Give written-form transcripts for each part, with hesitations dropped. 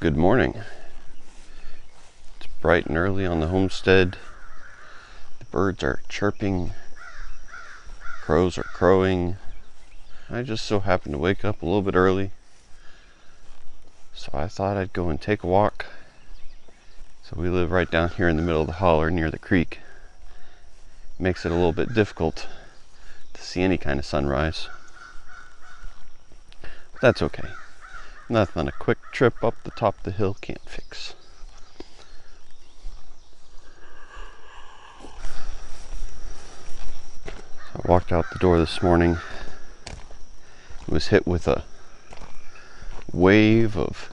Good morning. It's bright and early on the homestead. The birds are chirping, crows are crowing. I just so happened to wake up a little bit early, so I thought I'd go and take a walk. So we live right down here in the middle of the holler near the creek. Makes it a little bit difficult to see any kind of sunrise. But that's okay. Nothing a quick trip up the top of the hill can't fix. So I walked out the door this morning. Was hit with a wave of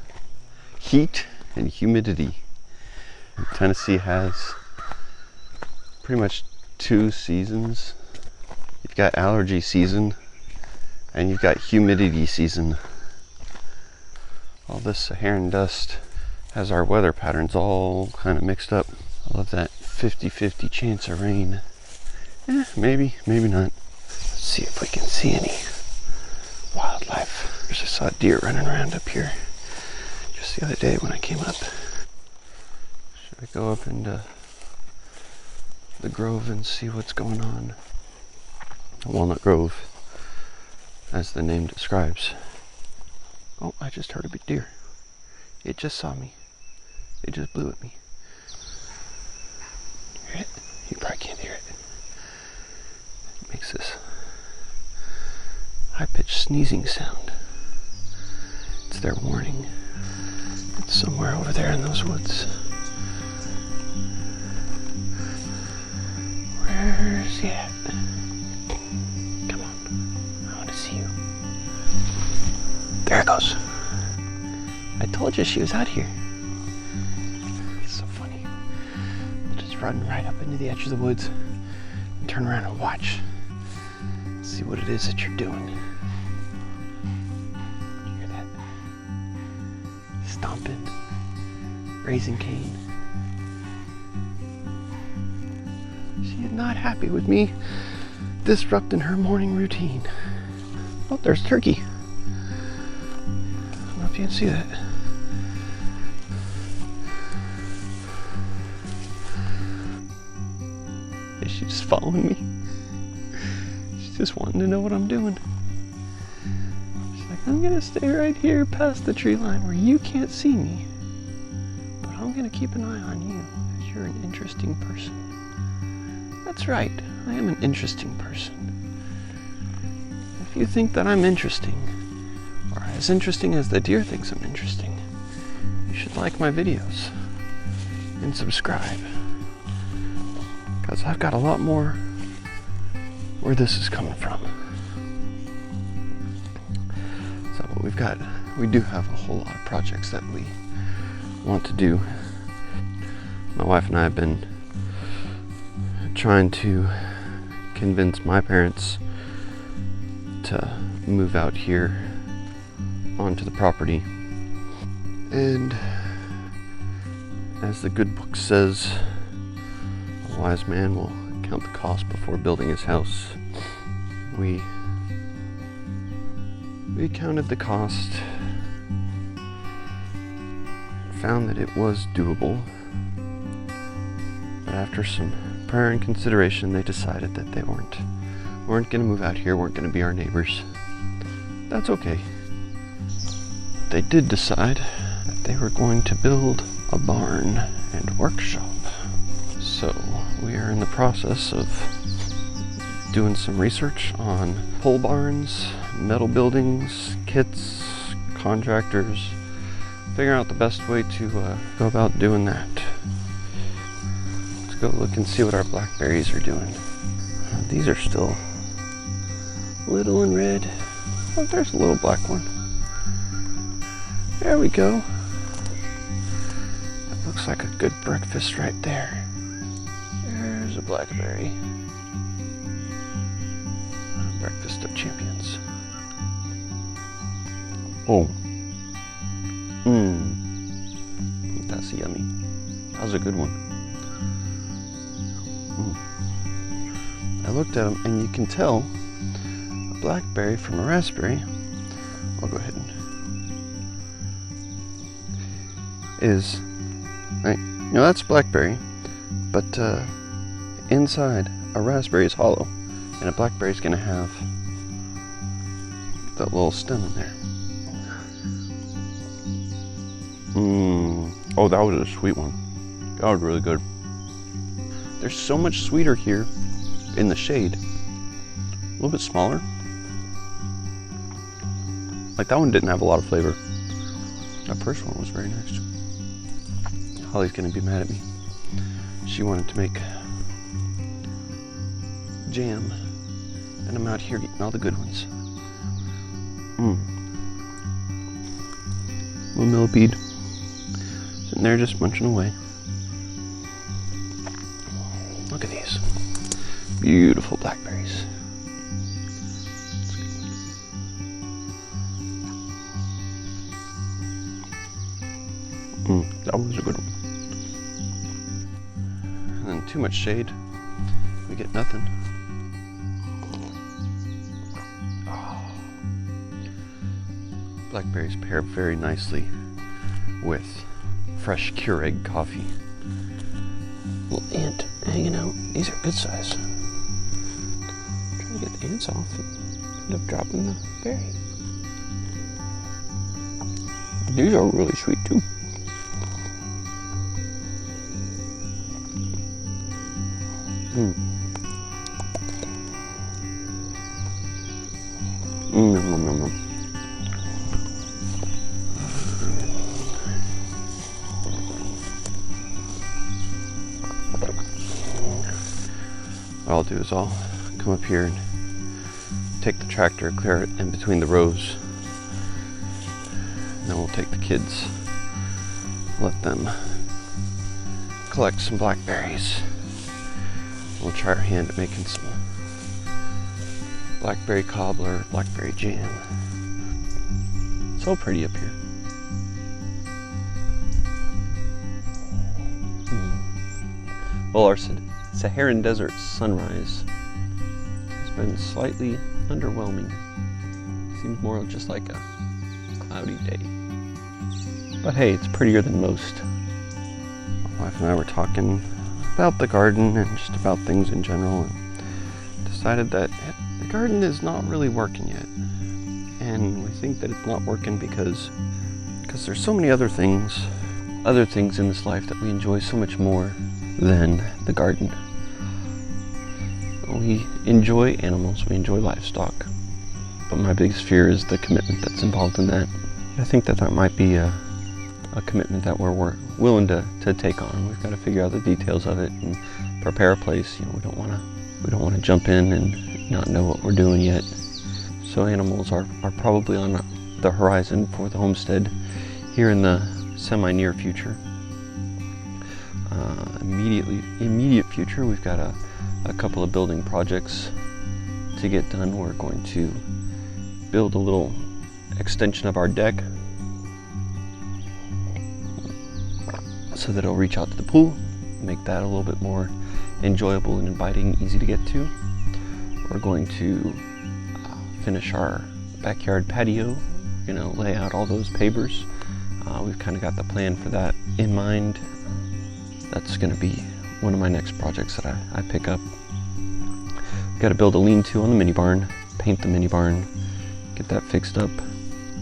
heat and humidity. Tennessee has pretty much two seasons. You've got allergy season and you've got humidity season. All this Saharan dust has our weather patterns all kind of mixed up. I love that 50-50 chance of rain. Maybe not. Let's see if we can see any wildlife. I saw a deer running around up here just the other day when I came up. Should I go up into the grove and see what's going on? Walnut Grove, as the name describes. Oh, I just heard a big deer. It just saw me. It just blew at me. Hear it? You probably can't hear it. It makes this high-pitched sneezing sound. It's their warning. It's somewhere over there in those woods. Where's he at? Come on. I want to see you. There it goes. I told you she was out here. It's so funny. We'll just run right up into the edge of the woods and turn around and watch. See what it is that you're doing. You hear that? Stomping, raising Cain. She is not happy with me disrupting her morning routine. Oh, there's turkey. I don't know if you can see that. Is she just following me? She's just wanting to know what I'm doing. She's like, I'm gonna stay right here past the tree line where you can't see me, but I'm gonna keep an eye on you because you're an interesting person. That's right, I am an interesting person. If you think that I'm interesting, or as interesting as the deer thinks I'm interesting, you should like my videos and subscribe, because I've got a lot more where this is coming from. So we do have a whole lot of projects that we want to do. My wife and I have been trying to convince my parents to move out here onto the property. And as the good book says, a wise man will count the cost before building his house. We counted the cost, found that it was doable, but after some prayer and consideration, they decided that they weren't going to move out here, weren't going to be our neighbors. That's okay. They did decide that they were going to build a barn and workshop. So we are in the process of doing some research on pole barns, metal buildings, kits, contractors, figuring out the best way to go about doing that. Let's go look and see what our blackberries are doing. These are still little and red. Oh, there's a little black one. There we go. That looks like a good breakfast right there. There's a blackberry. Breakfast of champions. Oh. That's yummy. That was a good one. I looked at them and you can tell a blackberry from a raspberry. I'll go ahead and is, right, you know, that's blackberry, but inside a raspberry is hollow, and a blackberry is going to have that little stem in there. Oh, that was a sweet one. That was really good. They're so much sweeter here in the shade. A little bit smaller. Like that one didn't have a lot of flavor. That first one was very nice. Holly's gonna be mad at me. She wanted to make jam, and I'm out here getting all the good ones. Little millipede sitting there just munching away. Look at these beautiful blackberries. That was a good one. And then too much shade, we get nothing. Blackberries pair very nicely with fresh Keurig coffee. Little ant hanging out. These are good size. Trying to get the ants off and end up dropping the berry. These are really sweet too. What I'll do is I'll come up here and take the tractor, clear it in between the rows. And then we'll take the kids, let them collect some blackberries. We'll try our hand at making some blackberry cobbler, blackberry jam. So pretty up here. Well, our Saharan Dust Sunrise has been slightly underwhelming. Seems more just like a cloudy day. But hey, it's prettier than most. My wife and I were talking about the garden and just about things in general, and decided that the garden is not really working yet. And we think that it's not working because there's so many other things in this life that we enjoy so much more than the garden. We enjoy animals, we enjoy livestock, but my biggest fear is the commitment that's involved in that. I think that might be a commitment that we're willing to take on. We've got to figure out the details of it and prepare a place. You know, we don't want to jump in and not know what we're doing yet. So animals are probably on the horizon for the homestead here in the semi-near future. Immediate future, we've got a couple of building projects to get done. We're going to build a little extension of our deck so that it'll reach out to the pool, make that a little bit more enjoyable and inviting, easy to get to. We're going to finish our backyard patio. We're going to lay out all those pavers. We've kind of got the plan for that in mind. That's going to be one of my next projects that I pick up. Got to build a lean-to on the mini barn, paint the mini barn, get that fixed up,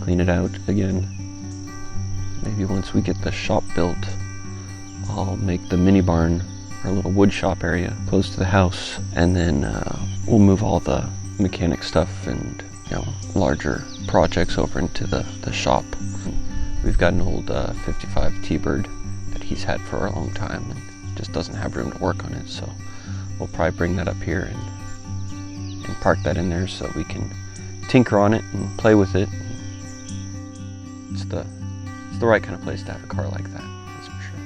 clean it out again. Maybe once we get the shop built, I'll make the mini barn our little wood shop area close to the house, and then we'll move all the mechanic stuff and larger projects over into the shop. We've got an old 55 T-Bird that he's had for a long time and just doesn't have room to work on it, so we'll probably bring that up here and park that in there so we can tinker on it and play with it. It's the right kind of place to have a car like that, that's for sure.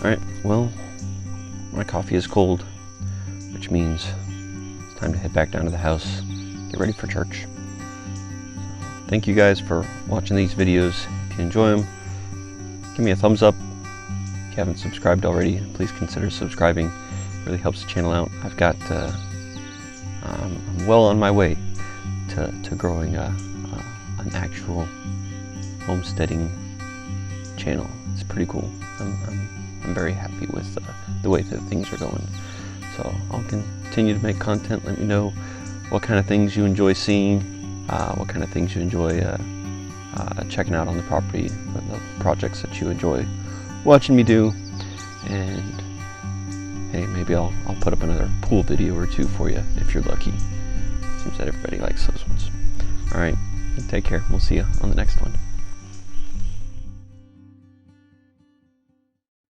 Alright, well, my coffee is cold, which means it's time to head back down to the house, get ready for church. Thank you guys for watching these videos. If you enjoy them, give me a thumbs up. If you haven't subscribed already, please consider subscribing. really helps the channel out. I've got, I'm well on my way to growing an actual homesteading channel. It's pretty cool. I'm very happy with the way that things are going. So I'll continue to make content. Let me know what kind of things you enjoy seeing, what kind of things you enjoy checking out on the property, the projects that you enjoy watching me do, and hey, maybe I'll put up another pool video or two for you if you're lucky. Seems that everybody likes those ones. All right, take care. We'll see you on the next one.